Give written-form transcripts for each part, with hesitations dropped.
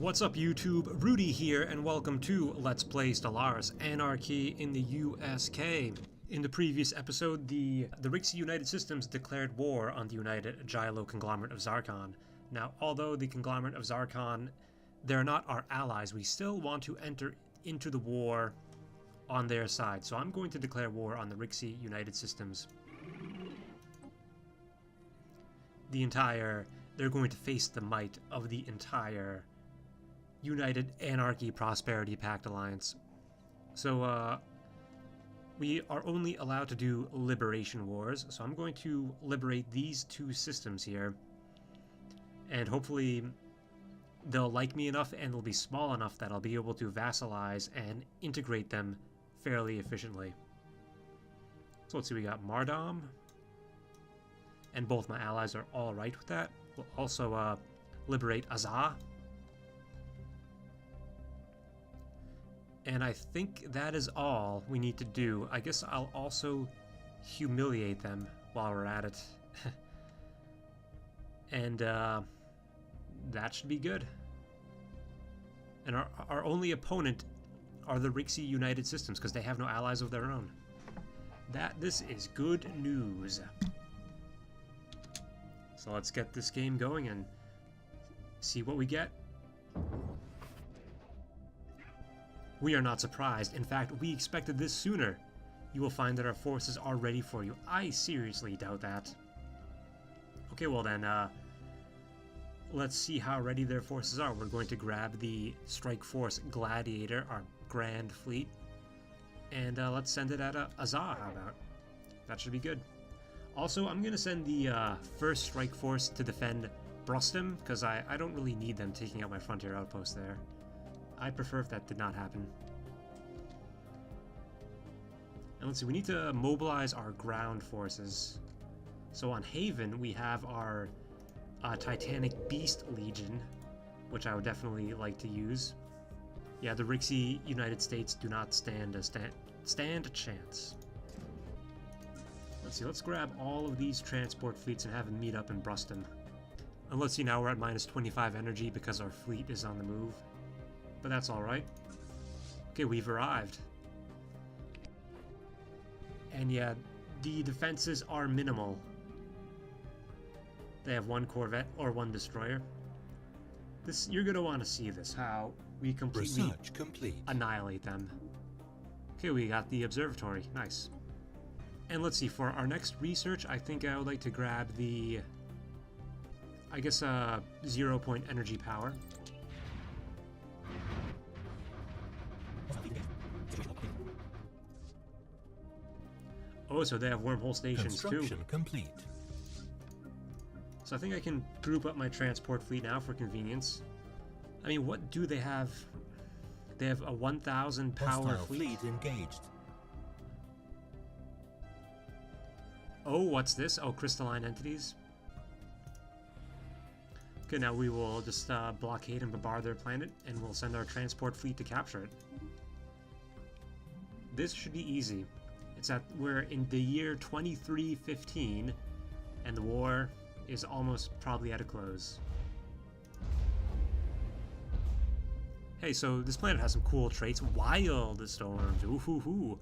What's up YouTube, Rudy here, and welcome to Let's Play Stellaris, Anarchy in the USK. In the previous episode, the Rixie United Systems declared war on the United Jilo conglomerate of Zarkon. Now, although the conglomerate of Zarkon, they're not our allies, we still want to enter into the war on their side. So I'm going to declare war on the Rixie United Systems. They're going to face the might of the entire United Anarchy Prosperity Pact Alliance. So, we are only allowed to do liberation wars, so I'm going to liberate these two systems here. And hopefully they'll like me enough and they'll be small enough that I'll be able to vassalize and integrate them fairly efficiently. So let's see, we got Mardom. And both my allies are alright with that. We'll also liberate Azah. And I think that is all we need to do. I guess I'll also humiliate them while we're at it. And that should be good. And our only opponent are the Rixie United Systems, because they have no allies of their own. This is good news. So let's get this game going and see what we get. We are not surprised. In fact, we expected this sooner. You will find that our forces are ready for you. I seriously doubt that. Okay, well then, let's see how ready their forces are. We're going to grab the Strike Force Gladiator, our Grand Fleet, and let's send it at Azah. How about? That should be good. Also, I'm going to send the first Strike Force to defend Brustum, because I don't really need them taking out my frontier outpost there. I'd prefer if that did not happen. And let's see, we need to mobilize our ground forces. So on Haven, we have our Titanic Beast Legion, which I would definitely like to use. Yeah, the Rixie United States do not stand a chance. Let's see, let's grab all of these transport fleets and have them meet up in Brustum. And let's see, now we're at minus 25 energy because our fleet is on the move. But that's alright. Okay, we've arrived. And yeah, the defenses are minimal. They have one corvette or one destroyer. You're going to want to see this, how we completely annihilate them. Okay, we got the observatory. Nice. And let's see, for our next research, I think I would like to grab the, 0-point energy power. Oh, so they have wormhole stations too. Complete. So I think I can group up my transport fleet now for convenience. I mean, what do they have? They have a 1,000 power fleet engaged. Oh, what's this? Oh, crystalline entities. Okay, now we will just blockade and bombard their planet, and we'll send our transport fleet to capture it. This should be easy. We're in the year 2315, and the war is almost probably at a close. Hey, so this planet has some cool traits. Wild storms, ooh-hoo-hoo,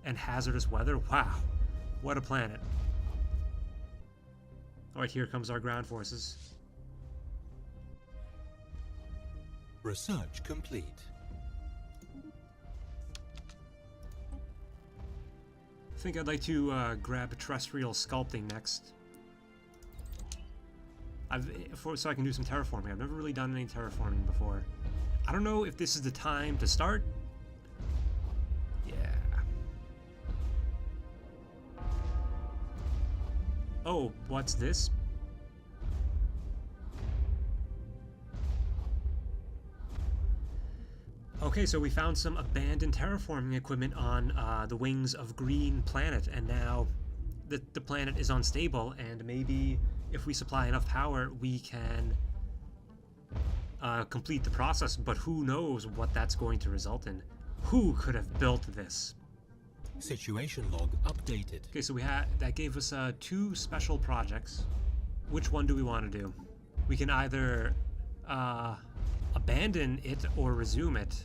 and hazardous weather. Wow, what a planet. Alright, here comes our ground forces. Research complete. I think I'd like to grab terrestrial sculpting next. So I can do some terraforming. I've never really done any terraforming before. I don't know if this is the time to start. Yeah. Oh, what's this? Okay, so we found some abandoned terraforming equipment on the wings of Green Planet, and now the planet is unstable, and maybe if we supply enough power, we can complete the process, but who knows what that's going to result in. Who could have built this? Situation log updated. Okay, so that gave us 2 special projects. Which one do we want to do? We can either abandon it or resume it.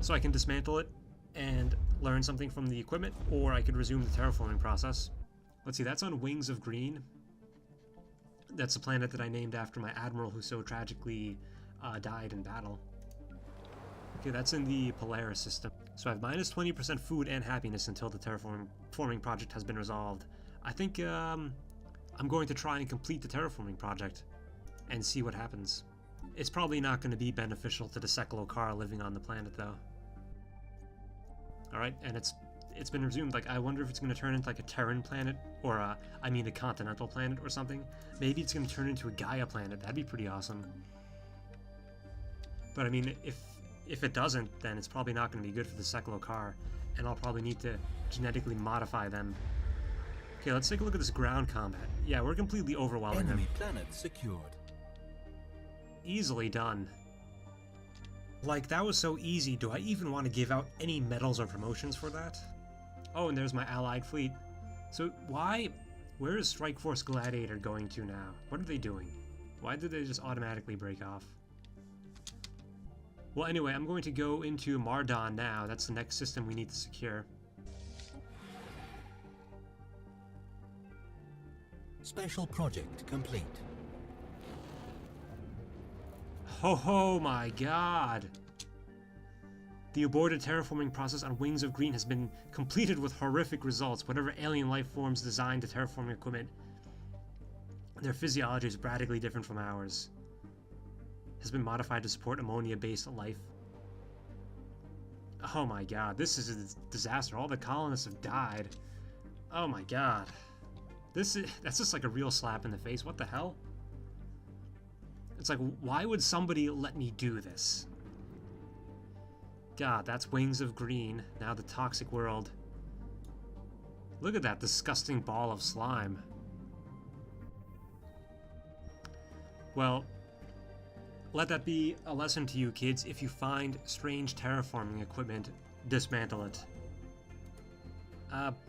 So I can dismantle it and learn something from the equipment, or I could resume the terraforming process. Let's see, that's on Wings of Green. That's the planet that I named after my admiral who so tragically died in battle. Okay, that's in the Polaris system. So I have minus 20% food and happiness until the terraforming project has been resolved. I think I'm going to try and complete the terraforming project and see what happens. It's probably not going to be beneficial to the Cephalokar living on the planet, though. Alright, and it's been resumed. Like, I wonder if it's going to turn into like a Terran planet, or a continental planet or something. Maybe it's going to turn into a Gaia planet. That'd be pretty awesome. But I mean, if it doesn't, then it's probably not going to be good for the Cephalokar, and I'll probably need to genetically modify them. Okay, let's take a look at this ground combat. Yeah, we're completely overwhelming them. Enemy planet secured. Easily done. Like, that was so easy. Do I even want to give out any medals or promotions for that? Oh, and there's my allied fleet. So where is Strike Force Gladiator going to now? What are they doing? Why did they just automatically break off? Well, anyway, I'm going to go into Mardon now. That's the next system we need to secure. Special project complete. Oh my god! The aborted terraforming process on Wings of Green has been completed with horrific results. Whatever alien life forms designed the terraforming equipment, their physiology is radically different from ours. Has been modified to support ammonia-based life. Oh my god, this is a disaster. All the colonists have died. Oh my god. That's just like a real slap in the face. What the hell? It's like, why would somebody let me do this? God, that's Wings of Green. Now the toxic world. Look at that disgusting ball of slime. Well, let that be a lesson to you kids. If you find strange terraforming equipment, dismantle it.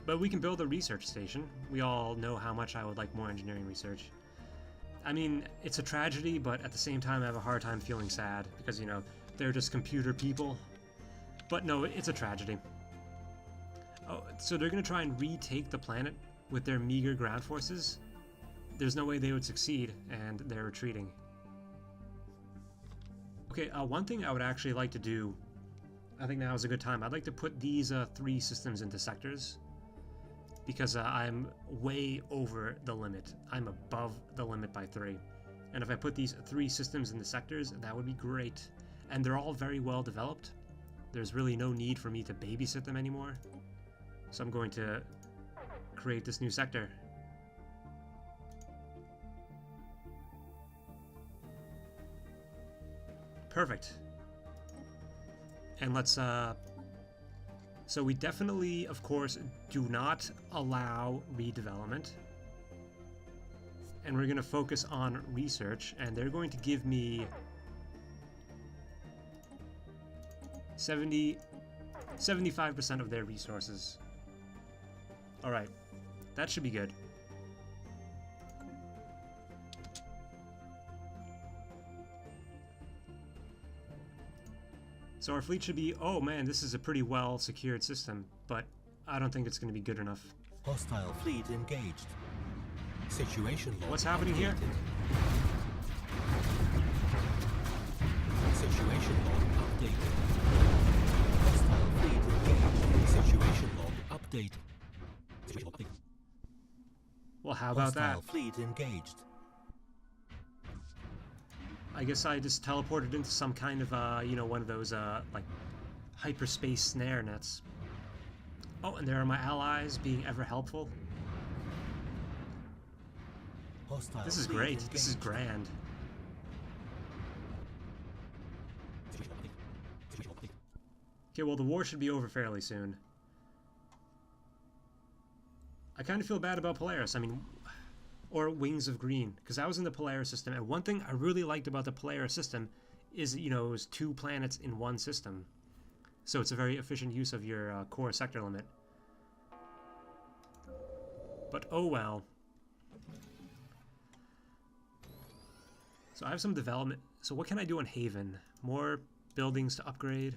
But we can build a research station. We all know how much I would like more engineering research. I mean, it's a tragedy, but at the same time I have a hard time feeling sad, because, you know, they're just computer people. But no, it's a tragedy. Oh, so they're going to try and retake the planet with their meager ground forces? There's no way they would succeed, and they're retreating. Okay, one thing I would actually like to do, I think now is a good time. I'd like to put these 3 systems into sectors, because I'm way over the limit. I'm above the limit by 3. And if I put these 3 systems into sectors, that would be great. And they're all very well developed. There's really no need for me to babysit them anymore. So I'm going to create this new sector. Perfect. And let's, so we definitely, of course, do not allow redevelopment. And we're going to focus on research, and they're going to give me 75% of their resources. Alright, that should be good. So our fleet should be, oh man, this is a pretty well secured system, but I don't think it's going to be good enough. Hostile fleet engaged. Situation log. What's happening here? Situation log updated. Hostile fleet engaged. Situation log update. Situation log update. Well, how about that? Hostile fleet engaged. I guess I just teleported into some kind of, you know, one of those, like, hyperspace snare nets. Oh, and there are my allies being ever helpful. Hostile This is fleet great. engaged. This is grand. Okay, well, the war should be over fairly soon. I kind of feel bad about Polaris. I mean, or Wings of Green, because I was in the Polaris system, and one thing I really liked about the Polaris system is, you know, it was 2 planets in one system. So it's a very efficient use of your core sector limit. But oh well. So I have some development. So what can I do on Haven? more buildings to upgrade.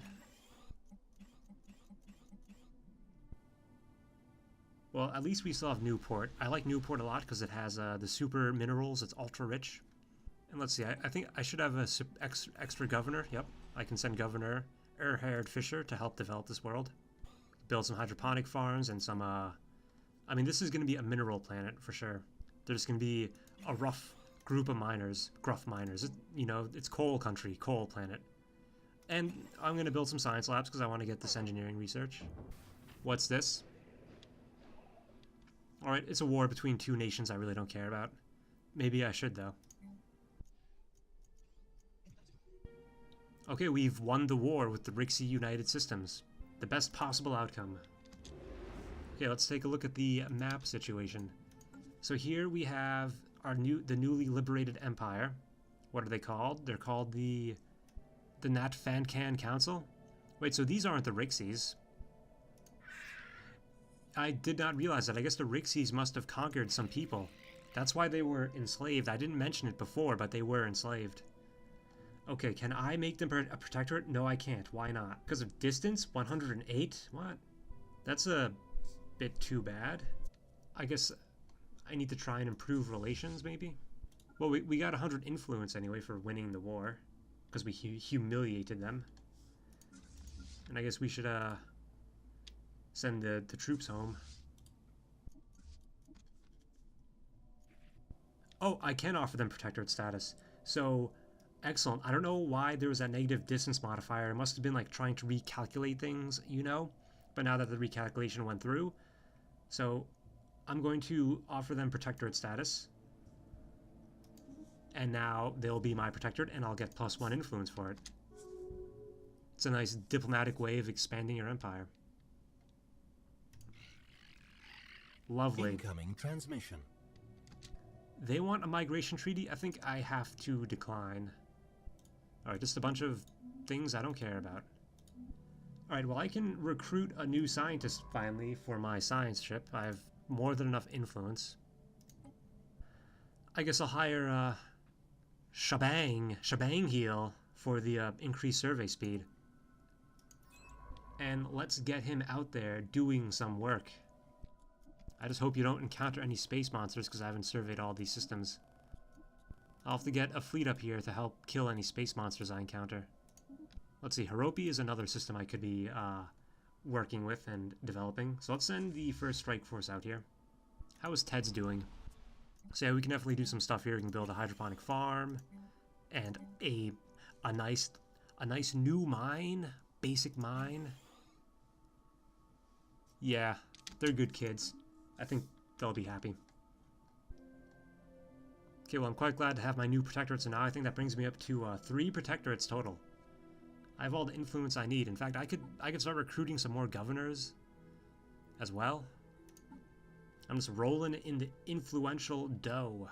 Well, at least we still have Newport. I like Newport a lot because it has the super minerals. It's ultra rich. And let's see, I think I should have a extra governor. Yep, I can send Governor Erhard Fisher to help develop this world. Build some hydroponic farms and some, I mean, this is going to be a mineral planet for sure. There's going to be a rough group of miners, gruff miners. You know, it's coal country, coal planet. And I'm going to build some science labs because I want to get this engineering research. What's this? Alright, it's a war between two nations I really don't care about. Maybe I should, though. Okay, we've won the war with the Rixie United Systems. The best possible outcome. Okay, let's take a look at the map situation. So here we have the newly liberated empire. What are they called? They're called the Nat Fancan Council? Wait, so these aren't the Rixies. I did not realize that. I guess the Rixies must have conquered some people. That's why they were enslaved. I didn't mention it before, but they were enslaved. Okay, can I make them a protectorate? No, I can't. Why not? Because of distance? 108? What? That's a bit too bad. I guess I need to try and improve relations, maybe? Well, we got 100 influence anyway for winning the war. Because we humiliated them. And I guess we should, send the troops home. Oh, I can offer them protectorate status. So, excellent. I don't know why there was that negative distance modifier. It must have been like trying to recalculate things, you know? But now that the recalculation went through, so I'm going to offer them protectorate status. And now they'll be my protectorate and I'll get +1 influence for it. It's a nice diplomatic way of expanding your empire. Lovely. Incoming transmission. They want a migration treaty? I think I have to decline. Alright, just a bunch of things I don't care about. Alright, well I can recruit a new scientist finally for my science ship. I have more than enough influence. I guess I'll hire Shebang Heel for the increased survey speed. And let's get him out there doing some work. I just hope you don't encounter any space monsters because I haven't surveyed all these systems. I'll have to get a fleet up here to help kill any space monsters I encounter. Let's see, Haropi is another system I could be working with and developing. So let's send the first strike force out here. How is Ted's doing? So yeah, we can definitely do some stuff here. We can build a hydroponic farm and a nice new mine, basic mine. Yeah, they're good kids. I think they'll be happy. Okay, well I'm quite glad to have my new protectorates, and now I think that brings me up to 3 protectorates total. I have all the influence I need. In fact, I could start recruiting some more governors as well. I'm just rolling in the influential dough.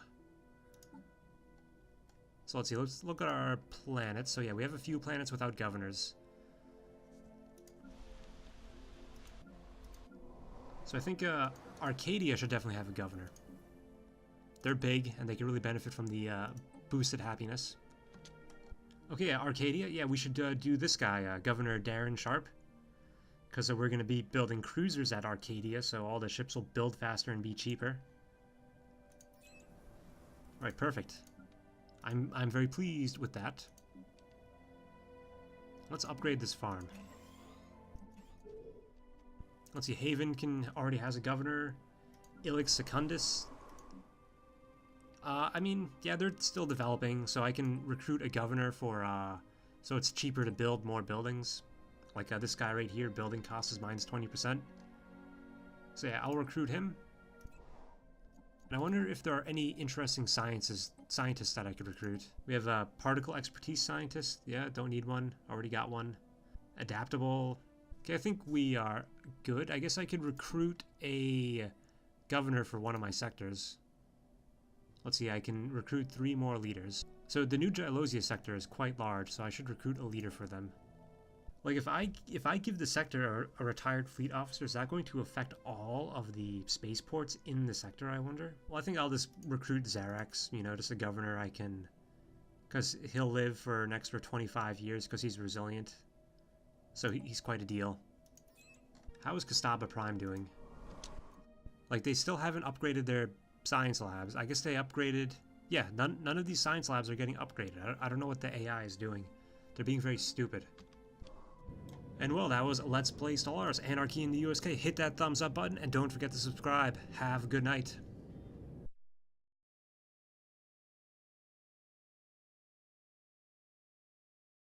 So let's see, let's look at our planets. So yeah, we have a few planets without governors. So I think Arcadia should definitely have a governor. They're big, and they can really benefit from the boosted happiness. Okay, yeah, Arcadia, yeah, we should do this guy, Governor Darren Sharp. Because we're going to be building cruisers at Arcadia, so all the ships will build faster and be cheaper. Alright, perfect. I'm very pleased with that. Let's upgrade this farm. Let's see, Haven already has a governor. Ilix Secundus. I mean, yeah, they're still developing, so I can recruit a governor for, so it's cheaper to build more buildings. Like this guy right here, building cost is -20%. So yeah, I'll recruit him. And I wonder if there are any interesting scientists that I could recruit. We have a particle expertise scientist. Yeah, don't need one. Already got one. Adaptable. Okay, I think we are good. I guess I could recruit a governor for one of my sectors. Let's see, I can recruit 3 more leaders. So the new Jilosia sector is quite large, so I should recruit a leader for them. Like, if I give the sector a retired fleet officer, is that going to affect all of the spaceports in the sector, I wonder? Well, I think I'll just recruit Xerax, you know, just a governor I can Because he'll live for an extra 25 years because he's resilient. So he's quite a deal. How is Kastaba Prime doing? Like, they still haven't upgraded their science labs. I guess they upgraded... Yeah, none of these science labs are getting upgraded. I don't know what the AI is doing. They're being very stupid. And well, that was Let's Play Stellaris, Anarchy in the USK. Hit that thumbs up button and don't forget to subscribe. Have a good night.